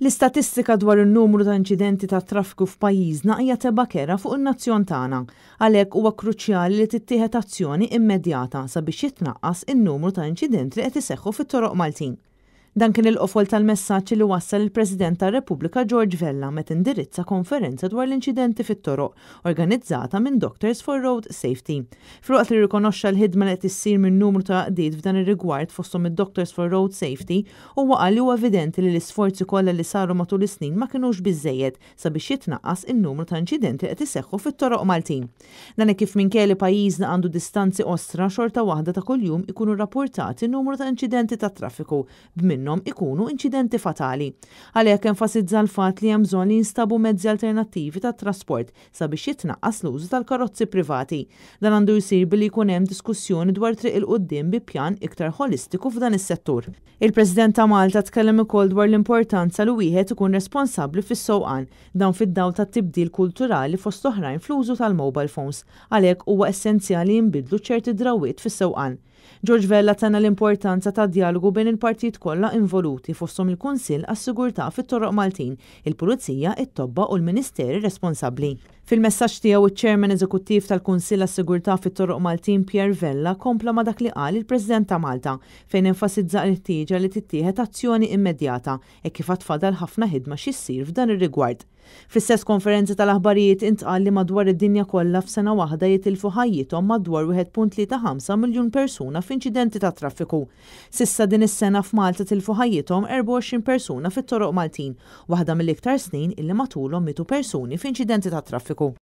L-istatistika dwar in-numru ta' inċidenti ta' traffiku f'pajjiżna hija tebba kera fuq in-nazzjon tagħna. Għalhekk huwa kruċjali li tittieħed azzjoni immedjata sabiex jitnaqqas in-numru ta' inċidenti li qed iseħħu fit-toroq Maltin. Dan kien il-qofol tal-messaġġ li wassal il-President tar-Repubblika George Vella meta indirizza konferenza dwar l-inċidenti fit-toroq organizzata minn Doctors for Road Safety. Filwaqt li rikonoxxa l-ħidma li qed issir minn numru ta' qdiet f'dan ir-rigward fosthom id-Doctors for Road Safety, huwa qal li huwa evidenti li l-isforzi kollha li saru matul is-snin ma kinux biżżejjed sabiex jitnaqqas in-numru ta' inċidenti li qed iseħħu fit-toroq Maltin. Dan kif minkejja li pajjiżna għandu distanzi ostra xorta waħda ta' kuljum ikunu rapportati numru ta' inċidenti ta' traffiku minnhom ikunu inċidenti fatali. Għalhekk enfasizza l-fatt li hemm bżonn li jinstabu mezzi alternattivi tat trasport sabiex jitnaqqas l-użu tal-karozzi privati. Dan għandu jsir billi jkun hemm diskussjoni dwar triq il-qudiem bi pjan iktar holistiku f'dan is-settur. Il-President ta' Malta tkellem ukoll dwar l-importanza li wieħed ikun responsabbli fis-sewqan dan fid-dawl tat-tibdil kulturali fost oħrajn fl-użu tal-mobile phones. Għalhekk huwa essenzjali jinbidlu ċerti drawwiet fis-sewqan. George Vella tana l-importanza ta' dialogu bejn il-partijiet kollha involuti fosthom il-Kunsill għas-Sigurtà fit-Toroq Maltin, il-Pulizija, it-Tobba u l-Ministeri responsabbli. Fil-messaġġ tiegħu iċ-Chairman Eżekuttiv tal-Kunsill għas-Sigurtà fit-Toroq Maltin Pierre Vella kompla ma' dak li qal il-President ta' Malta fejn enfasizza l-ħtieġa li tittieħed azzjoni immedjata e kif tfadal ħafna ħidma x'issir f'dan ir-rigward. Fl-istess konferenza tal-aħbarijiet intqal li madwar id-dinja kollha f'sena waħda jitilfu ħajjithom madwar 1.35 miljun persuna f'inċidenti ta' traffiku. Sissa din is-sena f'Malta tilfu ħajjithom 24 persuna fit-Toroq Maltin, waħda mill-iktar snin illi matulhom 100 persuni f'inċidenti ta' traffiku.